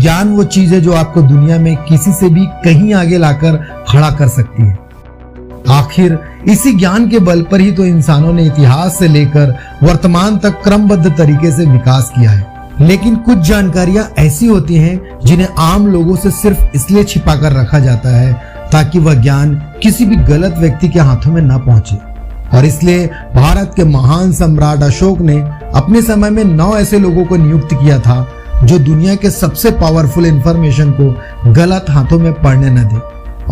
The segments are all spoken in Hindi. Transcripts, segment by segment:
ज्ञान वो चीज है जो आपको दुनिया में किसी से भी कहीं आगे लाकर खड़ा कर सकती है। आखिर इसी ज्ञान के बल पर ही तो इंसानों ने इतिहास से लेकर वर्तमान तक क्रमबद्ध तरीके से विकास किया है। लेकिन कुछ जानकारियां ऐसी होती हैं जिन्हें आम लोगों से सिर्फ इसलिए छिपाकर रखा जाता है ताकि वह ज्ञान किसी भी गलत व्यक्ति के हाथों में न पहुंचे। और इसलिए भारत के महान सम्राट अशोक ने अपने समय में 9 ऐसे लोगों को नियुक्त किया था जो दुनिया के सबसे पावरफुल इंफॉर्मेशन को गलत हाथों में पड़ने न दे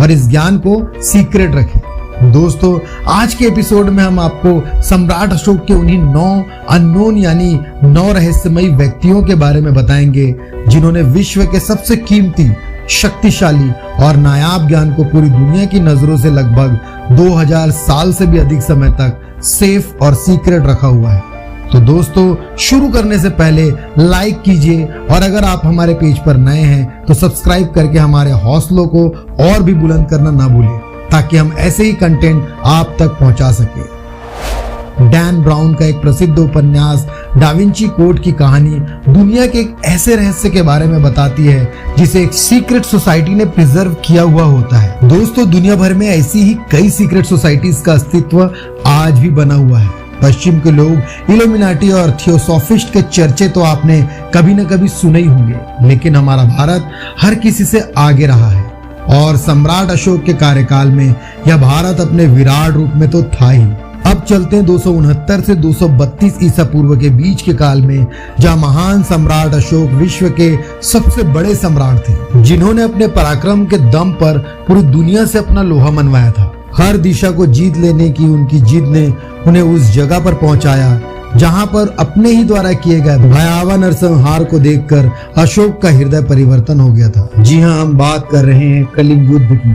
और इस ज्ञान को सीक्रेट रखे। दोस्तों, आज के एपिसोड में हम आपको सम्राट अशोक के उन्हीं 9 अननोन यानी 9 रहस्यमयी व्यक्तियों के बारे में बताएंगे जिन्होंने विश्व के सबसे कीमती, शक्तिशाली और नायाब ज्ञान को पूरी दुनिया की नजरों से लगभग 2000 साल से भी अधिक समय तक सेफ और सीक्रेट रखा हुआ है। तो दोस्तों, शुरू करने से पहले लाइक कीजिए और अगर आप हमारे पेज पर नए हैं तो सब्सक्राइब करके हमारे हौसलों को और भी बुलंद करना ना भूलें ताकि हम ऐसे ही कंटेंट आप तक पहुंचा सके। डैन ब्राउन का एक प्रसिद्ध उपन्यास डा विंची कोड की कहानी दुनिया के एक ऐसे रहस्य के बारे में बताती है जिसे एक सीक्रेट सोसाइटी ने प्रिजर्व किया हुआ होता है। दोस्तों, दुनिया भर में ऐसी ही कई सीक्रेट सोसाइटीज का अस्तित्व आज भी बना हुआ है। पश्चिम के लोग इल्यूमिनाटी और थियोसॉफिस्ट के चर्चे तो आपने कभी न कभी सुने ही होंगे, लेकिन हमारा भारत हर किसी से आगे रहा है और सम्राट अशोक के कार्यकाल में यह भारत अपने विराट रूप में तो था ही। अब चलते हैं 269 से 232 ईसा पूर्व के बीच के काल में, जहां महान सम्राट अशोक विश्व के सबसे बड़े सम्राट थे जिन्होंने अपने पराक्रम के दम पर पूरी दुनिया से अपना लोहा मनवाया था। हर दिशा को जीत लेने की उनकी जिद ने उन्हें उस जगह पर पहुंचाया जहां पर अपने ही द्वारा किए गए भयावह नरसंहार को देखकर अशोक का हृदय परिवर्तन हो गया था। जी हां, हम बात कर रहे हैं कलिंग युद्ध की।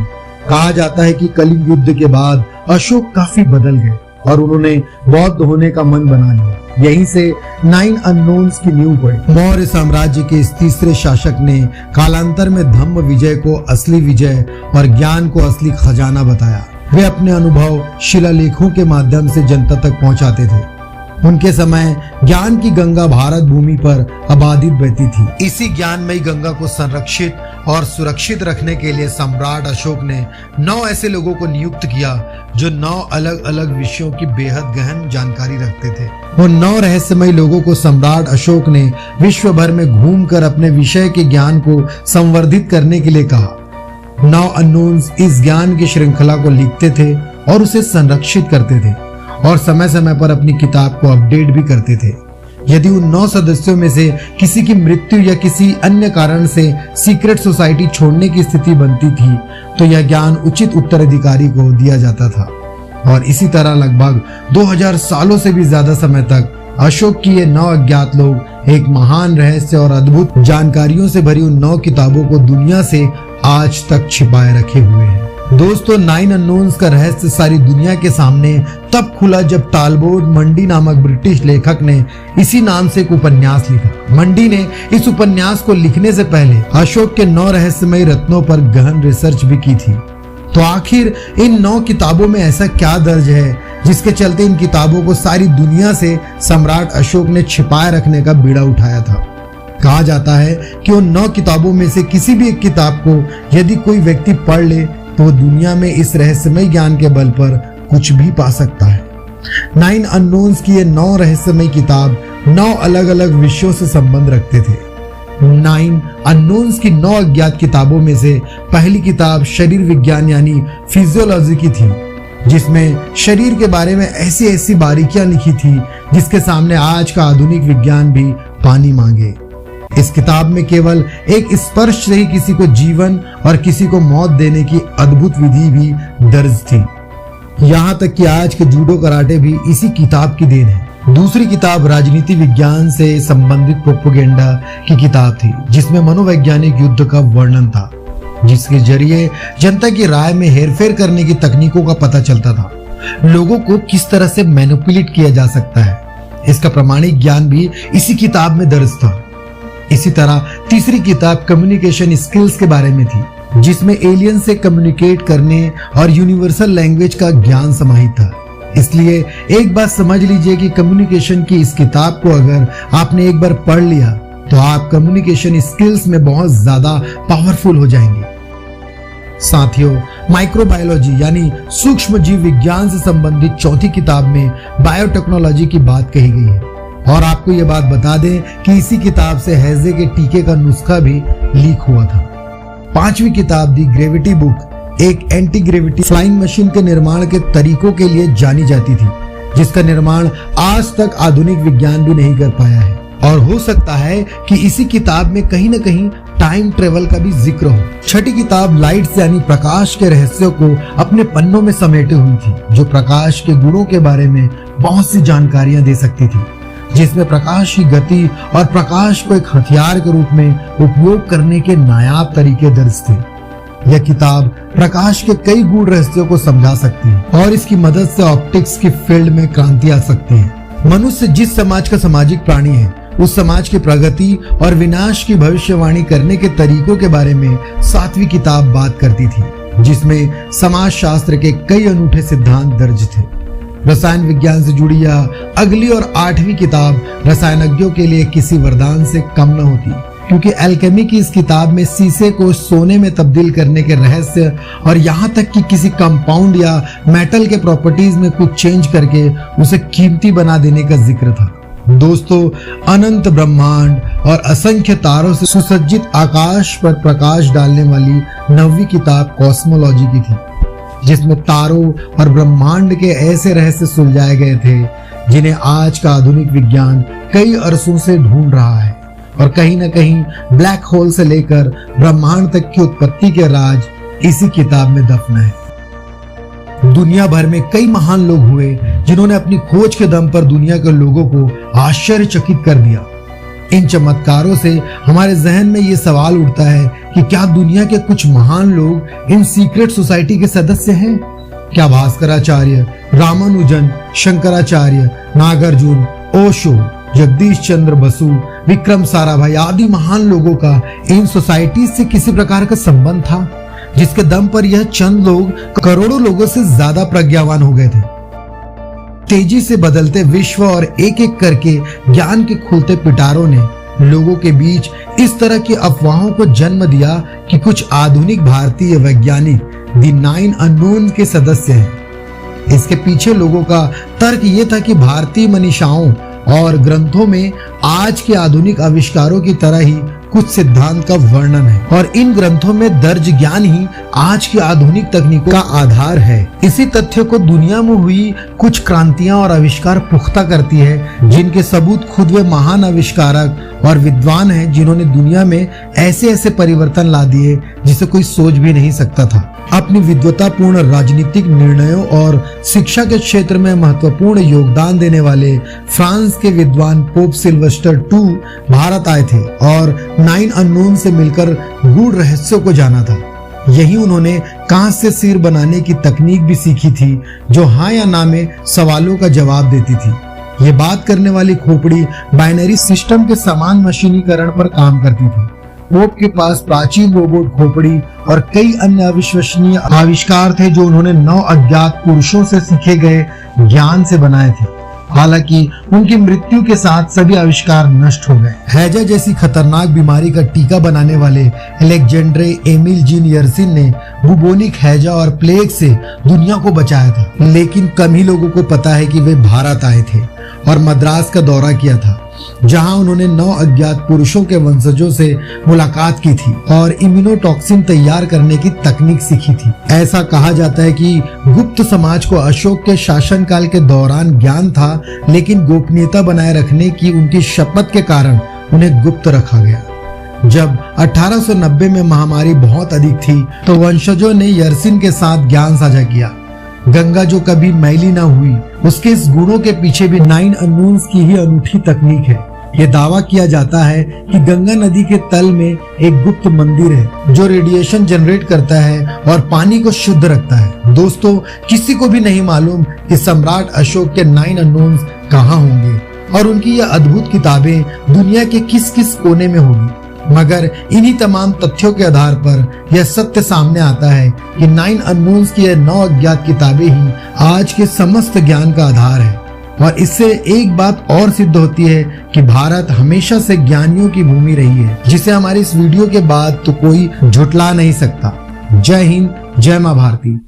कहा जाता है कि कलिंग युद्ध के बाद अशोक काफी बदल गए और उन्होंने बौद्ध होने का मन बना लिया। यहीं से 9 अननोन्स की नींव पड़ी। मौर्य साम्राज्य के इस तीसरे शासक ने कालांतर में धम्म विजय को असली विजय और ज्ञान को असली खजाना बताया। वे अपने अनुभव शिलालेखों के माध्यम से जनता तक पहुंचाते थे। उनके समय ज्ञान की गंगा भारत भूमि पर अबाधित बहती थी। इसी ज्ञानमयी गंगा को संरक्षित और सुरक्षित रखने के लिए सम्राट अशोक ने 9 ऐसे लोगों को नियुक्त किया जो 9 अलग अलग विषयों की बेहद गहन जानकारी रखते थे। उन 9 रहस्यमयी लोगों को सम्राट अशोक ने विश्व भर में घूमकर अपने विषय के ज्ञान को संवर्धित करने के लिए कहा। 9 अननोन्स इस ज्ञान की श्रृंखला को लिखते थे और उसे संरक्षित करते थे और समय समय पर अपनी किताब को अपडेट भी करते थे। यदि उन 9 सदस्यों में से किसी की मृत्यु या किसी अन्य कारण से सीक्रेट सोसाइटी छोड़ने की स्थिति बनती थी तो यह ज्ञान उचित उत्तराधिकारी को दिया जाता था। और इसी तरह लगभग 2000 सालों से भी ज्यादा समय तक अशोक की ये 9 अज्ञात लोग एक महान रहस्य और अद्भुत जानकारियों से भरी उन 9 किताबों को दुनिया से आज तक छिपाए रखे हुए हैं। दोस्तों, 9 अननोन्स का रहस्य सारी दुनिया के सामने तब खुला जब टालबोट मंडी नामक ब्रिटिश लेखक ने इसी नाम से एक उपन्यास लिखा। मंडी ने इस उपन्यास को लिखने से पहले अशोक के 9 रहस्यमयी रत्नों पर गहन रिसर्च भी की थी। तो आखिर इन 9 किताबों में ऐसा क्या दर्ज है जिसके चलते इन किताबों को सारी दुनिया से सम्राट अशोक ने छिपाए रखने का बीड़ा उठाया था। कहा जाता है कि उन 9 किताबों में से किसी भी एक किताब को यदि कोई व्यक्ति पढ़ ले तो दुनिया में इस रहस्यमय ज्ञान के बल पर कुछ भी पा सकता है। 9 अननोन्स की ये 9 रहस्यमय किताब 9 अलग अलग विषयों से संबंध रखते थे। 9 अननोन्स की 9 अज्ञात किताबों में से पहली किताब शरीर विज्ञान यानी फिजियोलॉजी की थी, जिसमें शरीर के बारे में ऐसी ऐसी बारीकियां लिखी थी जिसके सामने आज का आधुनिक विज्ञान भी पानी मांगे। इस किताब में केवल एक स्पर्श से ही किसी को जीवन और किसी को मौत देने की अद्भुत विधि भी दर्ज थी। यहाँ तक कि आज के जूडो कराटे भी इसी किताब की देन है। दूसरी किताब राजनीति विज्ञान से संबंधित प्रोपेगेंडा की किताब थी जिसमें मनोवैज्ञानिक युद्ध का वर्णन था, जिसके जरिए जनता की राय में हेरफेर करने की तकनीकों का पता चलता था। लोगों को किस तरह से मैनिपुलेट किया जा सकता है, इसका प्रमाणिक ज्ञान भी इसी किताब में दर्ज था। इसी तरह तीसरी किताब कम्युनिकेशन स्किल्स के बारे में थी, जिसमें एलियन से कम्युनिकेट करने और यूनिवर्सल लैंग्वेज का ज्ञान समाहित था। इसलिए एक बात समझ लीजिए कि कम्युनिकेशन की इस किताब को अगर आपने एक बार पढ़ लिया तो आप कम्युनिकेशन स्किल्स में बहुत ज्यादा पावरफुल हो जाएंगे। साथियों, माइक्रोबायोलॉजी यानी सूक्ष्म जीव विज्ञान से संबंधित चौथी किताब में बायोटेक्नोलॉजी की बात कही गई है। और आपको यह बात बता दें कि इसी किताब से हैजे के टीके का नुस्खा भी लीक हुआ था। पांचवी किताब दी ग्रेविटी बुक एक एंटी ग्रेविटी फ्लाइंग मशीन के निर्माण के तरीकों के लिए जानी जाती थी, जिसका निर्माण आज तक आधुनिक विज्ञान भी नहीं कर पाया है। और हो सकता है कि इसी किताब में कहीं न कहीं टाइम ट्रेवल का भी जिक्र हो। छठी किताब लाइट्स यानी प्रकाश के रहस्यों को अपने पन्नों में समेटे हुई थी, जो प्रकाश के गुणों के बारे में बहुत सी जानकारियां दे सकती थी, जिसमें प्रकाश की गति और प्रकाश को एक हथियार के रूप में उपयोग करने के नायाब तरीके दर्ज थे। यह किताब प्रकाश के कई गूढ़ रहस्यों को समझा सकती है और इसकी मदद से ऑप्टिक्स की फील्ड में क्रांति आ सकती है। मनुष्य जिस समाज का सामाजिक प्राणी है, उस समाज की प्रगति और विनाश की भविष्यवाणी करने के तरीकों के बारे में सातवीं किताब बात करती थी, जिसमें समाज शास्त्र के कई अनूठे सिद्धांत दर्ज थे। रसायन विज्ञान से जुड़ी यह अगली और आठवीं किताब रसायनज्ञों के लिए किसी वरदान से कम न होती, क्योंकि एल्केमी की इस किताब में शीशे को सोने में तब्दील करने के रहस्य और यहाँ तक कि किसी कंपाउंड या मेटल के प्रॉपर्टीज में कुछ चेंज करके उसे कीमती बना देने का जिक्र था। दोस्तों, अनंत ब्रह्मांड और असंख्य तारों से सुसज्जित आकाश पर प्रकाश डालने वाली नौवीं किताब कॉस्मोलॉजी की थी, जिसमें तारों और ब्रह्मांड के ऐसे रहस्य सुलझाए गए थे जिन्हें आज का आधुनिक विज्ञान कई अरसों से ढूंढ रहा है। और कहीं न कहीं ब्लैक होल से लेकर ब्रह्मांड तक की उत्पत्ति के राज इसी किताब में दफन है। दुनिया भर में कई महान लोग हुए जिन्होंने अपनी खोज के दम पर दुनिया के लोगों को आश्चर्यचकित कर दिया। इन चमत्कारों से हमारे जहन में ये सवाल उठता है कि क्या दुनिया के कुछ महान लोग इन सीक्रेट सोसाइटी के सदस्य हैं? क्या भास्कराचार्य, रामानुजन, शंकराचार्य, नागार्जुन, ओशो, जगदीश चंद्र बसु, विक्रम साराभाई आदि महान लोगों का इन सोसाइटी से किसी प्रकार का संबंध था, जिसके दम पर यह चंद लोग करोड़ों लोगों से ज्यादा प्रज्ञावान हो गए थे? तेजी से बदलते विश्व और एक एक करके ज्ञान के खुलते पिटारों ने लोगों के बीच इस तरह की अफवाहों को जन्म दिया कि कुछ आधुनिक भारतीय वैज्ञानिक द 9 अननोन के सदस्य हैं। इसके पीछे लोगों का तर्क ये था कि भारतीय मनीषाओं और ग्रंथों में आज के आधुनिक आविष्कारों की तरह ही कुछ सिद्धांत का वर्णन है और इन ग्रंथों में दर्ज ज्ञान ही आज की आधुनिक तकनीकों का आधार है। इसी तथ्य को दुनिया में हुई कुछ क्रांतियां और आविष्कार पुख्ता करती है, जिनके सबूत खुद वे महान आविष्कारक और विद्वान हैं, जिन्होंने दुनिया में ऐसे ऐसे परिवर्तन ला दिए जिसे कोई सोच भी नहीं सकता था। अपनी विद्वतापूर्ण राजनीतिक निर्णयों और शिक्षा के क्षेत्र में महत्वपूर्ण योगदान देने वाले फ्रांस के विद्वान पोप सिल्वेस्टर II भारत आए थे और 9 अननोन से मिलकर गूढ़ रहस्यों को जाना था। यही उन्होंने कांच से सिर बनाने की तकनीक भी सीखी थी, जो हाँ या ना में सवालों का जवाब देती थी। ये बात करने वाली खोपड़ी बाइनरी सिस्टम के समान मशीनीकरण पर काम करती थी। पोप के पास प्राचीन रोबोट खोपड़ी और कई अन्य अविश्वसनीय आविष्कार थे, जो उन्होंने 9 अज्ञात पुरुषों से सीखे गए ज्ञान से बनाए थे। हालांकि उनकी मृत्यु के साथ सभी आविष्कार नष्ट हो गए। हैजा जैसी खतरनाक बीमारी का टीका बनाने वाले अलेक्जेंड्रे एमिल जीन यर्सिन ने बुबोनिक हैजा और प्लेग से दुनिया को बचाया था, लेकिन कम ही लोगों को पता है कि वे भारत आए थे और मद्रास का दौरा किया था, जहां उन्होंने 9 अज्ञात पुरुषों के वंशजों से मुलाकात की थी और इम्यूनोटॉक्सिन तैयार करने की तकनीक सीखी थी। ऐसा कहा जाता है कि गुप्त समाज को अशोक के शासनकाल के दौरान ज्ञान था, लेकिन गोपनीयता बनाए रखने की उनकी शपथ के कारण उन्हें गुप्त रखा गया। जब 1890 में महामारी बहुत अधिक थी, तो वंशजों ने यर्सिन के साथ ज्ञान साझा किया। गंगा जो कभी मैली ना हुई, उसके इस गुणों के पीछे भी 9 अननोन्स की ही अनूठी तकनीक है। यह दावा किया जाता है कि गंगा नदी के तल में एक गुप्त मंदिर है जो रेडिएशन जनरेट करता है और पानी को शुद्ध रखता है। दोस्तों, किसी को भी नहीं मालूम कि सम्राट अशोक के 9 अननोन्स कहाँ होंगे और उनकी यह अद्भुत किताबें दुनिया के किस किस कोने में होगी, मगर इन्हीं तमाम तथ्यों के आधार पर यह सत्य सामने आता है कि 9 अननोन्स की यह 9 अज्ञात किताबें ही आज के समस्त ज्ञान का आधार है। और इससे एक बात और सिद्ध होती है कि भारत हमेशा से ज्ञानियों की भूमि रही है, जिसे हमारी इस वीडियो के बाद तो कोई झुटला नहीं सकता। जय हिंद, जय मां भारती।